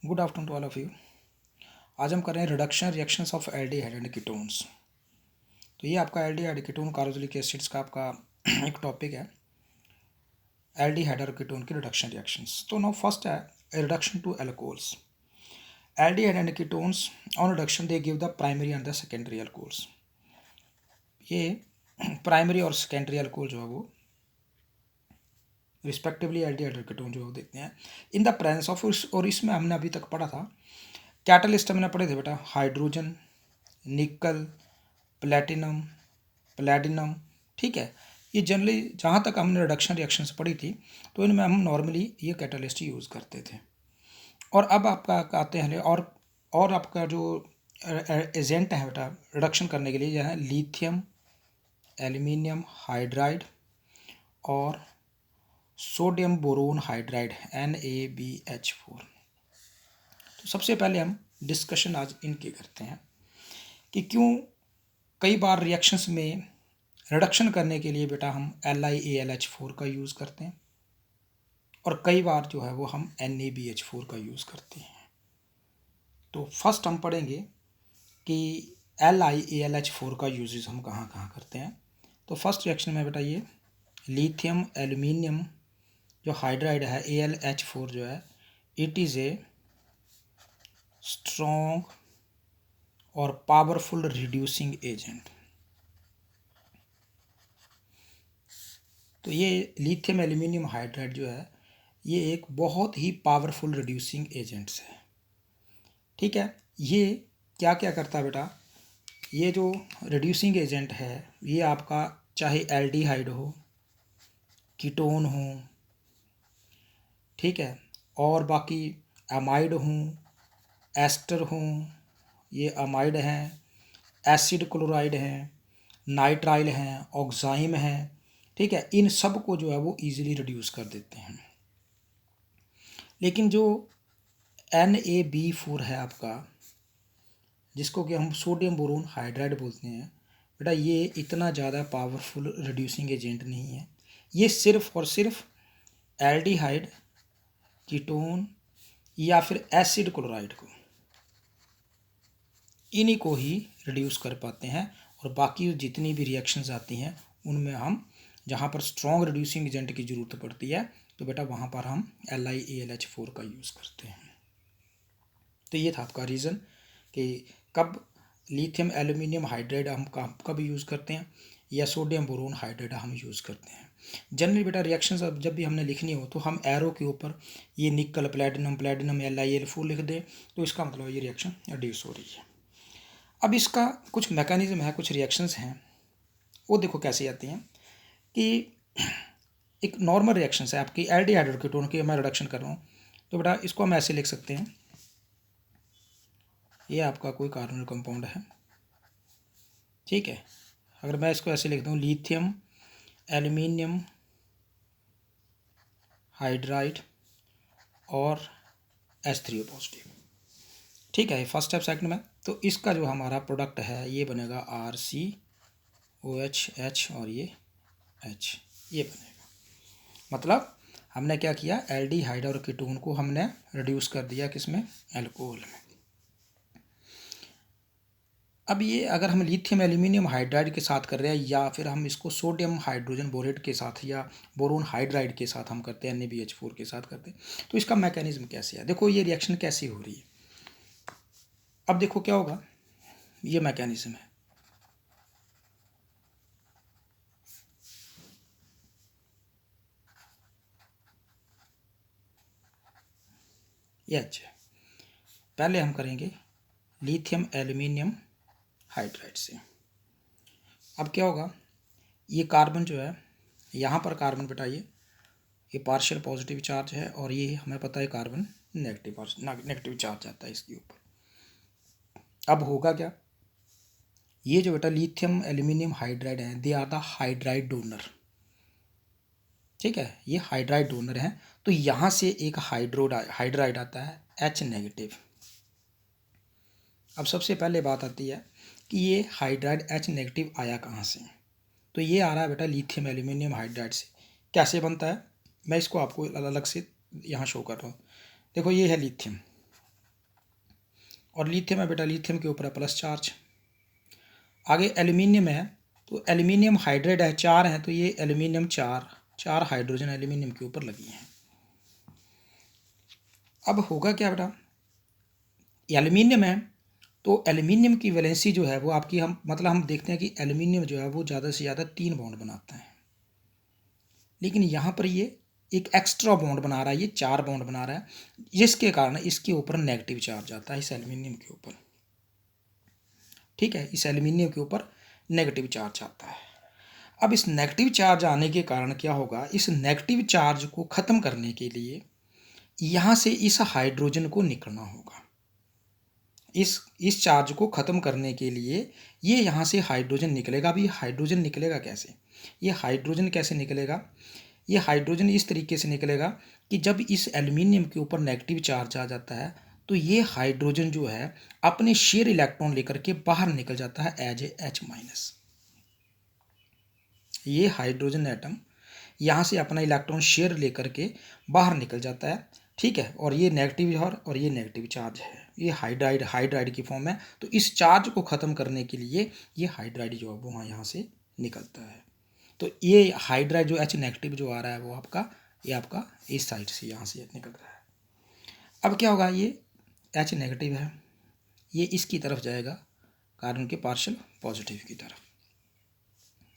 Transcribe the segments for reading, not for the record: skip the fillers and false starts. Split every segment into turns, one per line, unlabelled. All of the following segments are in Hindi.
Good afternoon to all of you. आज हम कर रहे हैं reduction reactions of aldehyde and ketones. तो ये आपका एल्डिहाइड कीटोन कार्बोक्सिलिक एसिड्स का आपका एक टॉपिक है, एल्डिहाइड और कीटोन की रिडक्शन रिएक्शंस। तो नाउ फर्स्ट है reduction to alcohols. Aldehyde and ketones on reduction they give the primary and the secondary alcohols. ये प्राइमरी और सेकेंडरी एल्कोहल जो है वो रिस्पेक्टिवली एल्डिहाइड और कीटोन जो देते हैं इन द प्रेजेंस ऑफ। और इसमें हमने अभी तक पढ़ा था कैटलिस्ट, हमने पढ़े थे बेटा हाइड्रोजन, निकल, प्लेटिनम, प्लेडिनम। ठीक है, ये जनरली जहाँ तक हमने रिडक्शन रिएक्शंस पढ़ी थी तो इनमें हम नॉर्मली ये कैटलिस्ट यूज़ करते थे। और अब आपका आते हैं और आपका जो एजेंट है बेटा रिडक्शन करने के लिए यह है लिथियम एल्यूमिनियम हाइड्राइड और सोडियम बोरोन हाइड्राइड NaBH4। तो सबसे पहले हम डिस्कशन आज इनके करते हैं कि क्यों कई बार रिएक्शंस में रिडक्शन करने के लिए बेटा हम LiAlH4 का यूज़ करते हैं और कई बार जो है वो हम NaBH4 का यूज़ करते हैं। तो फर्स्ट हम पढ़ेंगे कि LiAlH4 का यूजेस हम कहाँ कहाँ करते हैं। तो फर्स्ट रिएक्शन में बेटा ये लिथियम एल्यूमिनियम जो हाइड्राइड है AlH4 जो है इट इज़ ए स्ट्रॉन्ग और पावरफुल रिड्यूसिंग एजेंट। तो ये लिथियम एल्यूमिनियम हाइड्राइड जो है ये एक बहुत ही पावरफुल रिड्यूसिंग एजेंट्स है। ठीक है, ये क्या क्या करता है बेटा, ये जो रिड्यूसिंग एजेंट है ये आपका चाहे एल्डिहाइड हो, कीटोन हो, ठीक है, और बाकी अमाइड हों, एस्टर हों, ये अमाइड हैं, एसिड क्लोराइड हैं, नाइट्राइल हैं, ऑक्साइम हैं। ठीक है, इन सब को जो है वो ईजिली रिड्यूस कर देते हैं। लेकिन जो NaB4 है आपका, जिसको कि हम सोडियम बोरोन हाइड्राइड बोलते हैं बेटा, ये इतना ज़्यादा पावरफुल रिड्यूसिंग एजेंट नहीं है। ये सिर्फ और सिर्फ एल्डिहाइड, कीटोन या फिर एसिड क्लोराइड को, इन्हीं को ही रिड्यूस कर पाते हैं। और बाकी जितनी भी रिएक्शंस आती हैं उनमें हम जहाँ पर स्ट्रॉन्ग रिड्यूसिंग एजेंट की ज़रूरत पड़ती है तो बेटा वहाँ पर हम LiAlH4 का यूज़ करते हैं। तो ये था आपका रीज़न कि कब लिथियम एल्यूमिनियम हाइड्राइड हम कब यूज़ करते हैं या सोडियम बोरोन हाइड्राइड हम यूज़ करते हैं। जनरली बेटा रिएक्शंस अब जब भी हमने लिखनी हो तो हम एरो के ऊपर ये निकल प्लेटिनम प्लेटिनम LiAl4 लिख दें तो इसका मतलब ये रिएक्शन रिड्यूस हो रही है। अब इसका कुछ मैकेनिज्म है, कुछ रिएक्शंस हैं, वो देखो कैसे आती हैं कि एक नॉर्मल रिएक्शंस है आपकी एल्डिहाइड और कीटोन की मैं रिडक्शन कर रहा हूँ तो बेटा इसको हम ऐसे लिख सकते हैं, ये आपका कोई कार्बोनिल कंपाउंड है। ठीक है, अगर मैं इसको ऐसे लिख दूँ लिथियम एल्यूमिनियम हाइड्राइड और H3O पॉजिटिव। ठीक है, फर्स्ट स्टेप सेकंड में तो इसका जो हमारा प्रोडक्ट है ये बनेगा RCOH और ये H, ये बनेगा। मतलब हमने क्या किया, एल्डिहाइड और कीटोन को हमने रिड्यूस कर दिया किसमें, अल्कोहल में। अब ये अगर हम लिथियम एल्यूमिनियम हाइड्राइड के साथ कर रहे हैं या फिर हम इसको सोडियम हाइड्रोजन बोरेट के साथ या बोरोन हाइड्राइड के साथ हम करते हैं, NaBH4 के साथ करते हैं, तो इसका मैकेनिज्म कैसे है। देखो ये रिएक्शन कैसी हो रही है। अब देखो क्या होगा, ये मैकेनिज्म है। ये अच्छा, पहले हम करेंगे लिथियम एल्यूमिनियम हाइड्राइड से। अब क्या होगा, ये कार्बन जो है यहाँ पर कार्बन बेटा ये पार्शियल पॉजिटिव चार्ज है और ये हमें पता है कार्बन नेगेटिव चार्ज आता है इसके ऊपर। अब होगा क्या, ये जो बेटा लिथियम एल्यूमिनियम हाइड्राइड है they are the hydride donor. ठीक है, ये हाइड्राइड डोनर हैं तो यहाँ से एक हाइड्राइड आता है H नेगेटिव। अब सबसे पहले बात आती है कि ये हाइड्राइड H नेगेटिव आया कहाँ से, तो ये आ रहा है बेटा लिथियम एल्यूमिनियम हाइड्राइड से। कैसे बनता है मैं इसको आपको अलग से यहाँ शो कर रहा हूँ। देखो ये है लिथियम, और लिथियम है बेटा, लिथियम के ऊपर है प्लस चार्ज। आगे एल्यूमिनियम है, तो एल्यूमिनियम हाइड्राइड है, 4 है, तो ये एल्यूमिनियम 4 हाइड्रोजन एल्यूमिनियम के ऊपर लगी हैं। अब होगा क्या बेटा, एल्यूमिनियम है तो एल्यूमिनियम की वैलेंसी जो है वो आपकी, हम मतलब हम देखते हैं कि एल्यूमिनियम जो है वो ज़्यादा से ज़्यादा 3 बॉन्ड बनाता है, लेकिन यहाँ पर ये एक एक्स्ट्रा बॉन्ड बना रहा है, ये 4 बॉन्ड बना रहा है, जिसके कारण इसके ऊपर नेगेटिव चार्ज आता है, इस एल्यूमिनियम के ऊपर। ठीक है, इस एल्यूमिनियम के ऊपर नेगेटिव चार्ज आता है। अब इस नेगेटिव चार्ज आने के कारण क्या होगा, इस नेगेटिव चार्ज को ख़त्म करने के लिए यहाँ से इस हाइड्रोजन को निकलना होगा। इस चार्ज को ख़त्म करने के लिए ये यहाँ से हाइड्रोजन निकलेगा। अभी हाइड्रोजन निकलेगा कैसे, ये हाइड्रोजन कैसे निकलेगा, ये हाइड्रोजन इस तरीके से निकलेगा कि जब इस एल्यूमिनियम के ऊपर नेगेटिव चार्ज आ जाता है तो ये हाइड्रोजन जो है अपने शेयर इलेक्ट्रॉन लेकर के बाहर निकल जाता है एज ए H-। ये हाइड्रोजन एटम यहाँ से अपना इलेक्ट्रॉन शेयर लेकर के बाहर निकल जाता है। ठीक है, और ये नेगेटिव और ये नेगेटिव चार्ज है, ये हाइड्राइड की फॉर्म है। तो इस चार्ज को ख़त्म करने के लिए ये हाइड्राइड जो है वो यहाँ से निकलता है। तो ये हाइड्राइड जो H नेगेटिव जो आ रहा है वो आपका, ये आपका इस साइड से यहाँ से निकल रहा है। अब क्या होगा, ये H नेगेटिव है, ये इसकी तरफ जाएगा कार्बन के पार्शियल पॉजिटिव की तरफ,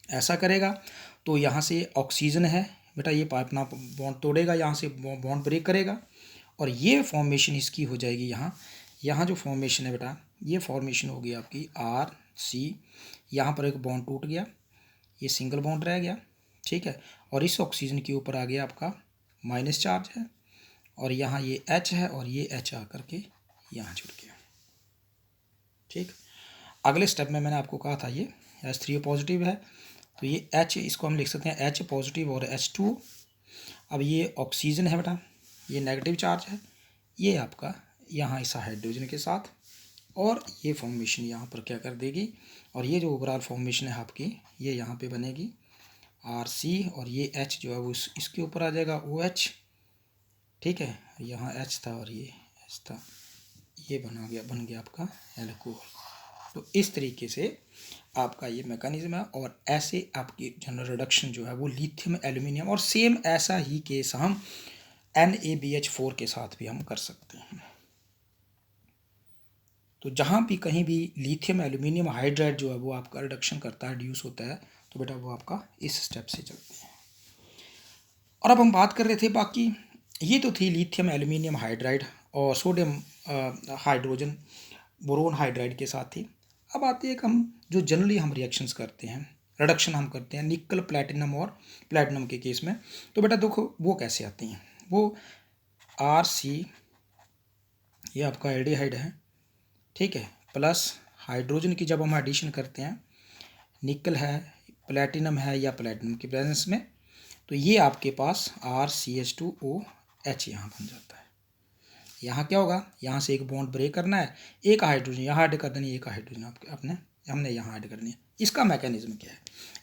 ऐसा करेगा तो यहाँ से ऑक्सीजन है बेटा, ये अपना बॉन्ड तोड़ेगा, यहाँ से बॉन्ड ब्रेक करेगा और ये फॉर्मेशन इसकी हो जाएगी यहाँ जो फॉर्मेशन है बेटा, ये फॉर्मेशन होगी आपकी RC। यहाँ पर एक बॉन्ड टूट गया, ये सिंगल बॉन्ड रह गया। ठीक है, और इस ऑक्सीजन के ऊपर आ गया आपका माइनस चार्ज है, और यहाँ ये H है और ये H आकर के यहाँ जुड़ गया। ठीक, अगले स्टेप में मैंने आपको कहा था ये H3O पॉजिटिव है, तो ये H, इसको हम लिख सकते हैं H पॉजिटिव और H2। अब ये ऑक्सीजन है बेटा, ये नेगेटिव चार्ज है, ये आपका यहाँ इस हाइड्रोजन के साथ, और ये फॉर्मेशन यहाँ पर क्या कर देगी, और ये जो ओवरऑल फॉर्मेशन है आपकी ये यहाँ पे बनेगी RC, और ये H जो है वो इसके ऊपर आ जाएगा OH। ठीक है, यहाँ H था और ये H था, ये बन गया आपका एल्कोहल। तो इस तरीके से आपका ये मैकेनिज्म है, और ऐसे आपकी जनरल रिडक्शन जो है वो लिथियम एल्यूमिनियम, और सेम ऐसा ही केस हम NaBH4 के साथ भी हम कर सकते हैं। तो जहाँ भी कहीं भी लिथियम एल्यूमिनियम हाइड्राइड जो है वो आपका रिडक्शन करता है, रिड्यूस होता है, तो बेटा वो आपका इस स्टेप से चलते हैं। और अब हम बात कर रहे थे, बाकी ये तो थी लिथियम एल्यूमिनियम हाइड्राइड और सोडियम हाइड्रोजन बोरोन हाइड्राइड के साथ थी। अब आती है कि हम जो जनरली हम रिएक्शंस करते हैं, रिडक्शन हम करते हैं निकल प्लैटिनम और प्लैटिनम के केस में, तो बेटा देखो वो कैसे आती हैं। वो RC, ये आपका एल्डिहाइड है, ठीक है, प्लस हाइड्रोजन की जब हम एडिशन करते हैं, निकल है, प्लैटिनम है या प्लैटिनम की प्रेजेंस में, तो ये आपके पास RCH2OH यहाँ बन जाता है। यहाँ क्या होगा, यहाँ से एक बॉन्ड ब्रेक करना है, एक हाइड्रोजन यहाँ ऐड कर देनी है, एक हाइड्रोजन आपने हमने यहाँ ऐड करनी है। इसका मैकेनिज्म क्या है,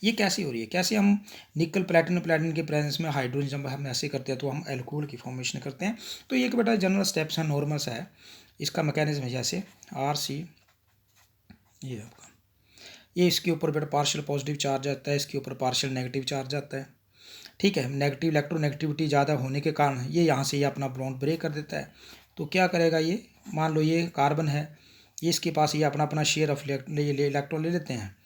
ये कैसे हो रही है, कैसे हम निकल प्लैटिनम के प्रेजेंस में हाइड्रोजन जब हम ऐसे करते हैं तो हम एल्कोहल की फॉर्मेशन करते हैं। तो ये एक बेटा जनरल स्टेप्स है, नॉर्मल सा है। इसका मैकेनिज्म है जैसे RC, ये आपका, ये इसके ऊपर बेटा पार्शियल पॉजिटिव चार्ज आता है, इसके ऊपर पार्शियल नेगेटिव चार्ज आता है। ठीक है, नेगेटिव इलेक्ट्रोनेगेटिविटी ज़्यादा होने के कारण ये यहाँ से ये अपना बॉन्ड ब्रेक कर देता है। तो क्या करेगा, ये मान लो ये कार्बन है, ये इसके पास ये अपना अपना शेयर ऑफ इलेक्ट्रॉन ले लेते हैं।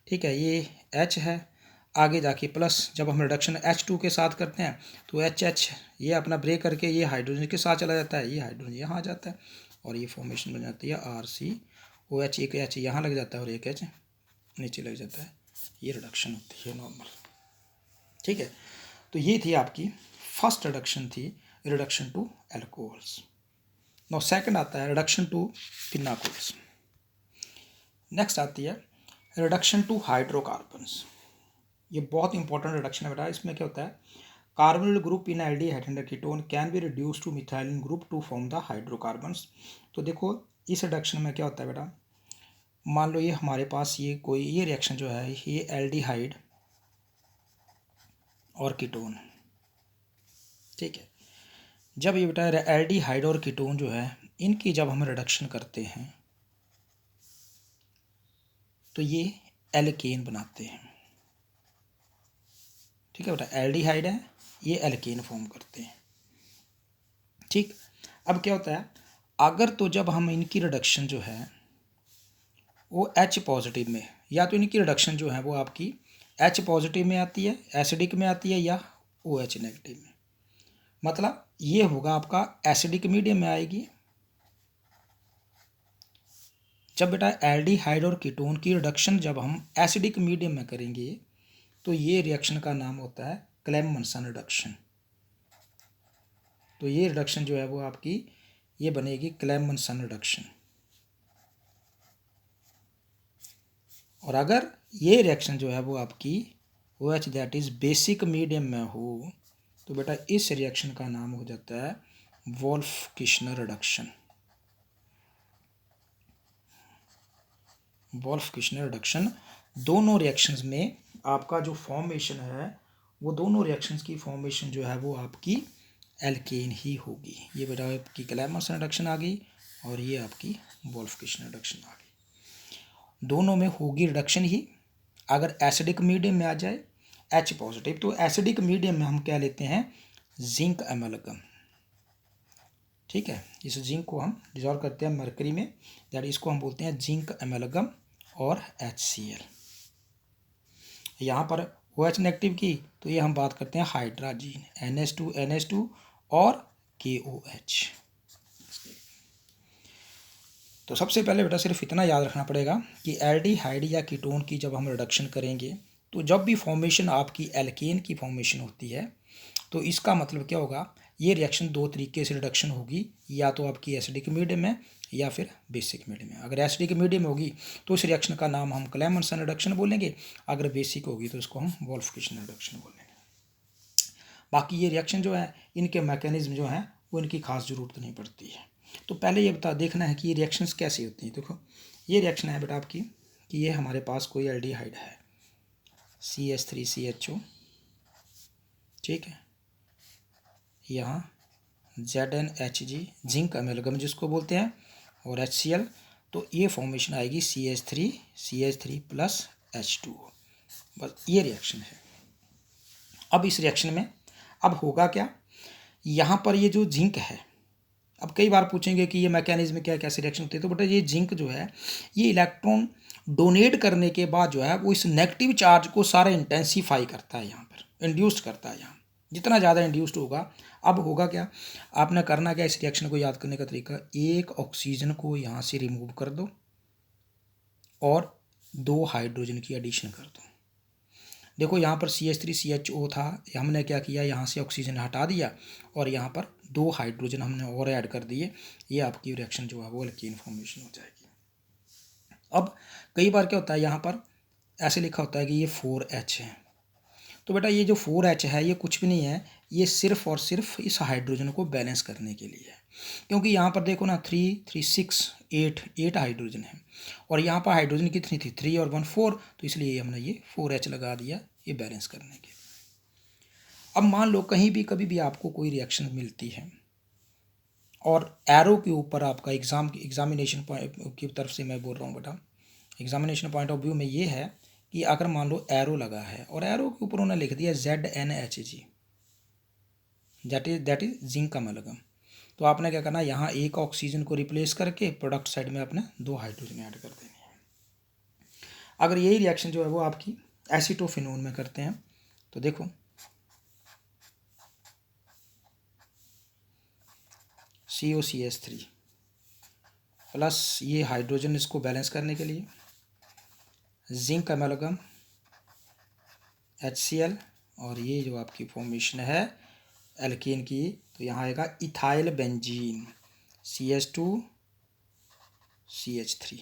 ठीक है, ये H है, आगे जाके प्लस जब हम रिडक्शन H2 के साथ करते हैं तो HH ये अपना ब्रेक करके ये हाइड्रोजन के साथ चला जाता है, ये हाइड्रोजन यहाँ आ जाता है और ये फॉर्मेशन बन जाती है RCOH। एक H यहाँ लग जाता है और एक H नीचे लग जाता है, ये रिडक्शन होती है नॉर्मल। ठीक है, तो ये थी आपकी फर्स्ट रिडक्शन, थी reduction to alcohols. Now second आता है रिडक्शन टू फिनाकोल्स। नेक्स्ट आती है रिडक्शन टू हाइड्रोकार्बन्स। ये बहुत इंपॉर्टेंट रिडक्शन है बेटा। इसमें क्या होता है, carbonyl group in aldehyde and ketone can be reduce to methylene group to form the hydrocarbons. तो देखो इस रिडक्शन में क्या होता है बेटा, मान लो ये हमारे पास ये रिएक्शन जो है, ये एल्डिहाइड और कीटोन। ठीक है, जब ये बेटा एल्डिहाइड और कीटोन जो है इनकी जब हम रिडक्शन करते हैं तो ये एल्केन बनाते हैं। ठीक है बेटा, एल्डिहाइड है, ये एल्केन फॉर्म करते हैं। ठीक, अब क्या होता है, अगर तो जब हम इनकी रिडक्शन जो है वो H पॉजिटिव में, या तो इनकी रिडक्शन जो है वो आपकी H पॉजिटिव में आती है, एसिडिक में आती है, या OH नेगेटिव में, मतलब ये होगा आपका एसिडिक मीडियम में आएगी। जब बेटा एल्डिहाइड और कीटोन की रिडक्शन जब हम एसिडिक मीडियम में करेंगे तो ये रिएक्शन का नाम होता है क्लेमेंसन रिडक्शन। तो ये रिडक्शन जो है वो आपकी ये बनेगी क्लेमेंसन रिडक्शन। और अगर ये रिएक्शन जो है वो आपकी OH that is basic medium में हो तो बेटा इस रिएक्शन का नाम हो जाता है वोल्फ किशनर रिडक्शन। वोल्फ किशनर रिडक्शन, दोनों रिएक्शंस में आपका जो फॉर्मेशन है वो दोनों रिएक्शंस की फॉर्मेशन जो है वो आपकी एल्केन ही होगी। ये बेटा आपकी क्लेमेंसन रिडक्शन आ गई और ये आपकी वोल्फ किशनर रिडक्शन आ गई। दोनों में होगी रिडक्शन ही। अगर एसिडिक मीडियम में आ जाए H पॉजिटिव, तो एसिडिक मीडियम में हम क्या लेते हैं, जिंक एमलगम। ठीक है, इस जिंक को हम डिजॉल्व करते हैं मरकरी में, दैट इसको हम बोलते हैं जिंक एमलगम और HCl। यहाँ पर OH नेगेटिव की तो ये हम बात करते हैं हाइड्राजीन, NH2 और KOH। तो सबसे पहले बेटा सिर्फ इतना याद रखना पड़ेगा कि एल्डिहाइड या कीटोन की जब हम रिडक्शन करेंगे तो जब भी फॉर्मेशन आपकी एल्केन की फॉर्मेशन होती है तो इसका मतलब क्या होगा, ये रिएक्शन दो तरीके से रिडक्शन होगी, या तो आपकी एसिडिक मीडियम में या फिर बेसिक मीडियम में। अगर एसिडिक मीडियम होगी तो इस रिएक्शन का नाम हम क्लेमेंसन रिडक्शन बोलेंगे, अगर बेसिक होगी तो इसको हम वोल्फ किशनर रिडक्शन बोलेंगे। बाकी ये रिएक्शन जो है इनके मैकेनिज्म जो है वो इनकी खास ज़रूरत नहीं पड़ती है। तो पहले ये देखना है कि ये रिएक्शंस कैसे होती हैं। देखो ये रिएक्शन है बेटा आपकी कि ये हमारे पास कोई एल्डिहाइड है CH3CHO, ठीक है, यहाँ ZnHg जिंक अमेलगम जिसको बोलते हैं, और HCl, तो ये फॉर्मेशन आएगी CH3 प्लस H2। बस ये रिएक्शन है। अब इस रिएक्शन में अब होगा क्या, यहाँ पर ये जो जिंक है, अब कई बार पूछेंगे कि ये मैकेनिज्म क्या, कैसे रिएक्शन होती है, तो बेटा ये जिंक जो है ये इलेक्ट्रॉन डोनेट करने के बाद जो है वो इस नेगेटिव चार्ज को सारा इंटेंसीफाई करता है, यहाँ पर इंड्यूस्ड करता है। यहाँ जितना ज़्यादा इंड्यूस्ड होगा, अब होगा क्या, आपने करना क्या, इस रिएक्शन को याद करने का तरीका, एक ऑक्सीजन को यहाँ से रिमूव कर दो और 2 हाइड्रोजन की एडिशन कर दो। देखो यहाँ पर CH3CHO था, हमने क्या किया, यहाँ से ऑक्सीजन हटा दिया और यहाँ पर 2 हाइड्रोजन हमने और ऐड कर दिए, ये आपकी रिएक्शन जो है वो एल्केन फॉर्मेशन हो जाएगी। अब कई बार क्या होता है, यहाँ पर ऐसे लिखा होता है कि ये 4H है, तो बेटा ये जो 4H है ये कुछ भी नहीं है, ये सिर्फ और सिर्फ इस हाइड्रोजन को बैलेंस करने के लिए है। क्योंकि यहाँ पर देखो ना 3 3 6 8 हाइड्रोजन है और यहाँ पर हाइड्रोजन कितनी थी 3 और 1 4, तो इसलिए हमने ये 4H लगा दिया ये बैलेंस करने के। अब मान लो कहीं भी कभी भी आपको कोई रिएक्शन मिलती है और एरो के ऊपर आपका एग्जामिनेशन की तरफ से मैं बोल रहा हूँ बेटा, एग्जामिनेशन पॉइंट ऑफ व्यू में ये है कि अगर मान लो एरो लगा है और एरो के ऊपर उन्होंने लिख दिया ZnHg, that is zinc amalgam, तो आपने क्या करना है, यहाँ एक ऑक्सीजन को रिप्लेस करके प्रोडक्ट साइड में आपने 2 हाइड्रोजन ऐड कर देनी है। अगर यही रिएक्शन जो है वो आपकी एसीटोफिनोन में करते हैं तो देखो COCH3 प्लस ये हाइड्रोजन इसको बैलेंस करने के लिए जिंक अमेलगम HCl, और ये जो आपकी फॉर्मेशन है एल्केन की, तो यहाँ आएगा इथाइल बेंजीन CH2CH3,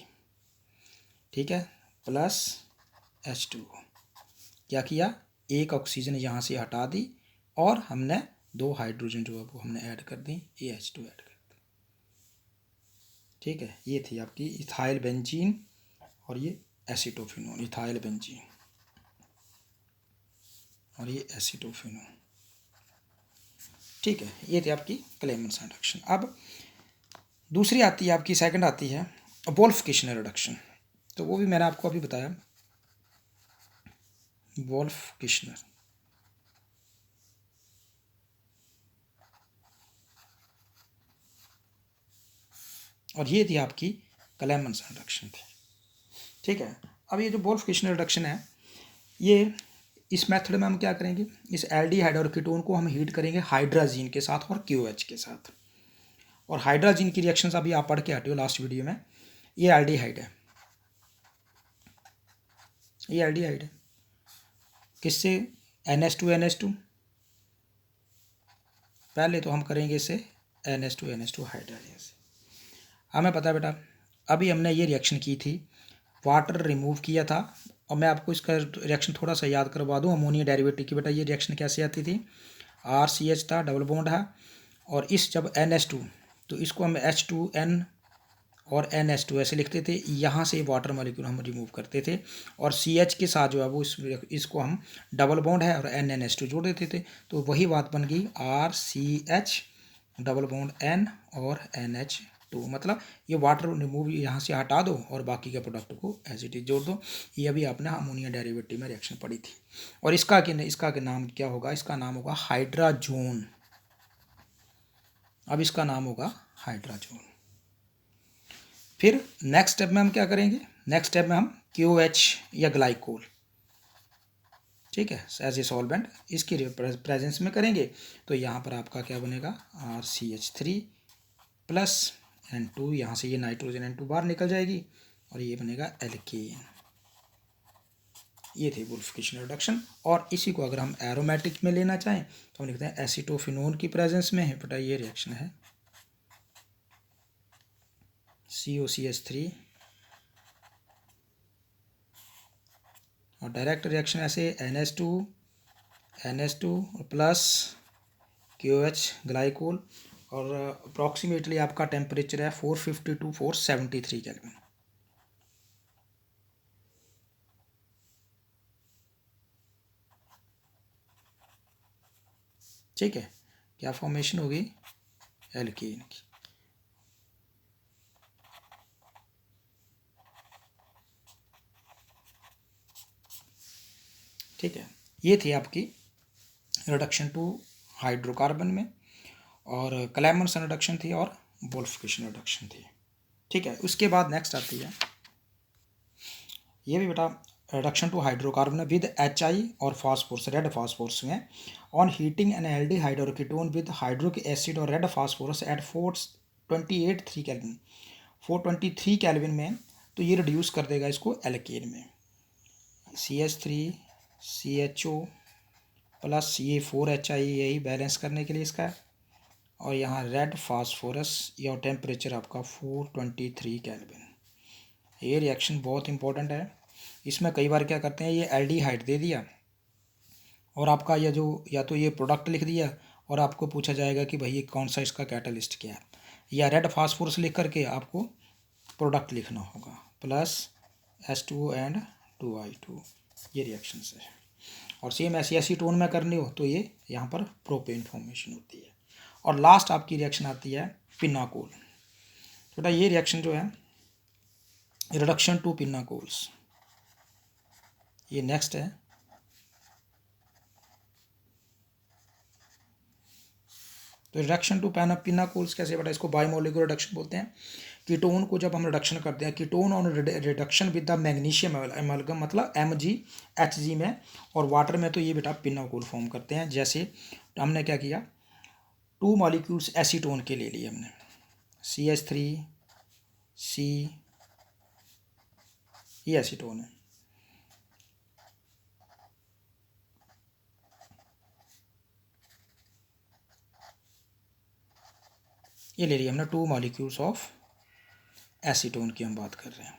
ठीक है, प्लस H2O। क्या किया, एक ऑक्सीजन यहाँ से हटा दी और हमने 2 हाइड्रोजन जो है वो हमने ऐड कर दी, ये H2 ऐड कर दी, ठीक है। ये थी आपकी इथाइल बेंजीन और ये एसीटोफिनोन, इथाइल बेंजीन और ये एसीटोफिनोन, ठीक है। ये थी आपकी क्लेमेंसन रिडक्शन। अब दूसरी आती है आपकी, सेकंड आती है वोल्फ किशनर रिडक्शन। तो वो भी मैंने आपको अभी बताया, वोल्फ किश्नर। और ये थी आपकी क्लेमेंसन रिडक्शन थी। ठीक है, अब ये जो वोल्फ किश्नर रिडक्शन है, ये इस मेथड में हम क्या करेंगे, इस एल्डिहाइड और कीटोन को हम हीट करेंगे हाइड्राजीन के साथ और क्यूएच के साथ। और हाइड्राजीन की रिएक्शंस अभी आप पढ़ के हटे हो लास्ट वीडियो में। ये एल्डिहाइड है, ये एल्डिहाइड है, किससे, NH2 पहले तो हम करेंगे इसे NH2 हाइड्राजीन से। हमें पता है बेटा, अभी हमने ये रिएक्शन की थी, वाटर रिमूव किया था। और मैं आपको इसका रिएक्शन थोड़ा सा याद करवा दूँ, अमोनिया डेरिवेटिव की। बेटा ये रिएक्शन कैसे आती थी, RCH था, डबल बॉन्ड है, और इस जब NH2, तो इसको हम H2N और NH2 ऐसे लिखते थे। यहाँ से वाटर मॉलिक्यूल हम रिमूव करते थे, और CH के साथ जो है वो इसको हम डबल बॉन्ड है और NNH2 जोड़ देते थे। तो वही बात बन गई RCH डबल बॉन्ड N और NH2। मतलब ये वाटर रिमूव यहाँ से हटा दो और बाकी के प्रोडक्ट को एज इट इज जोड़ दो। ये अभी आपने अमोनिया डेरिवेटिव में रिएक्शन पढ़ी थी। और इसका के नाम क्या होगा, इसका नाम होगा हाइड्राजोन। अब इसका नाम होगा हाइड्राजोन। फिर नेक्स्ट स्टेप में हम क्या करेंगे, नेक्स्ट स्टेप में हम KOH या ग्लाइकोल, ठीक है, एज ए सॉल्वेंट इसकी प्रेजेंस में करेंगे। तो यहाँ पर आपका क्या बनेगा, RCH3 प्लस N2, यहाँ से ये नाइट्रोजन N2 बाहर निकल जाएगी और ये बनेगा एल्केन। ये थी वुल्फ किश्नर रिडक्शन। और इसी को अगर हम एरोमेटिक में लेना चाहें तो हम लिखते हैं एसीटोफिनोन की प्रेजेंस में है। बेटा ये रिएक्शन है COCH3, और डायरेक्ट रिएक्शन ऐसे NH2 प्लस KOH ग्लाइकोल, और अप्रॉक्सीमेटली आपका टेम्परेचर है 450 to 473 केल्विन। ठीक है, क्या फॉर्मेशन होगी, एल्केन की। ठीक है, ये थी आपकी रिडक्शन टू हाइड्रोकार्बन में, और क्लेमेंसन रिडक्शन थी और वुल्फ किश्नर रिडक्शन थी। ठीक है, उसके बाद नेक्स्ट आती है, ये भी बेटा reduction to hydrocarbon with HI और फास्फोरस, रेड फास्फोरस में, ऑन हीटिंग एन एल्डिहाइड और कीटोन विद हाइड्रोक्लोरिक एसिड और red phosphorus at 428 kelvin, 423 kelvin में। तो ये रिड्यूस कर देगा इसको एल्केन में, CH3 CHO प्लस ये 4HI, यही बैलेंस करने के लिए इसका है। और यहाँ रेड फास्फोरस, या टेम्परेचर आपका 423 केल्विन। ये रिएक्शन बहुत इंपॉर्टेंट है। इसमें कई बार क्या करते हैं, ये एल्डिहाइड दे दिया और आपका यह जो, या तो ये प्रोडक्ट लिख दिया और आपको पूछा जाएगा कि भाई ये कौन सा इसका कैटलिस्ट क्या है, या रेड फास्फोरस लिख करके आपको प्रोडक्ट लिखना होगा, प्लस H2O एंड 2I2, ये रिएक्शन है। और सेम ऐसी एसीटोन में करनी हो तो ये यहाँ पर प्रोपेन फॉर्मेशन होती है। और लास्ट आपकी रिएक्शन आती है पिनाकोल। बेटा ये रिएक्शन जो है रिडक्शन टू पिनाकोल्स, ये नेक्स्ट है। तो रिडक्शन टू पिनाकोल्स कैसे, बेटा इसको बायोमोलिकुलर रिडक्शन बोलते हैं। कीटोन को जब हम रिडक्शन करते हैं, ketone on reduction with the magnesium amalgam, मतलब MgHg में, और वाटर में, तो ये बेटा पिनाकोल फॉर्म करते हैं। जैसे हमने क्या किया, 2 मॉलिक्यूल्स एसीटोन के ले लिए हमने, CH3C, ये एसीटोन है, ये ले लिया हमने 2 मॉलिक्यूल्स ऑफ एसीटोन की हम बात कर रहे हैं।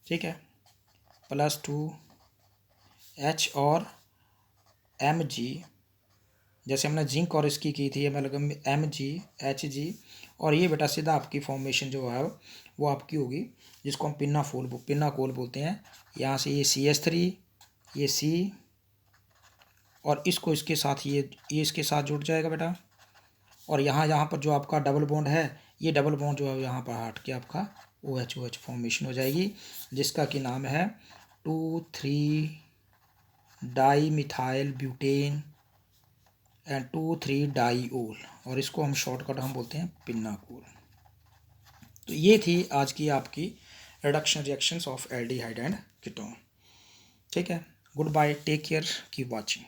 ठीक है, प्लस 2H और Mg, जैसे हमने जिंक और इसकी की थी एमलगम MgHg, और ये बेटा सीधा आपकी फॉर्मेशन जो है वो आपकी होगी, जिसको हम पिनाकोल बोलते हैं। यहाँ से ये CH3, ये C, और इसको इसके साथ ये इसके साथ जुड़ जाएगा बेटा। और यहाँ पर जो आपका डबल बॉन्ड है, ये डबल बॉन्ड जो है यहाँ पर हट के आपका OH फॉर्मेशन हो जाएगी, जिसका कि नाम है 2,3 di methyl butane and 2,3 diol, और इसको हम शॉर्टकट हम बोलते हैं पिन्नाकोल। तो ये थी आज की आपकी reduction reactions of aldehyde and ketone. ठीक है, good bye, take care, keep watching.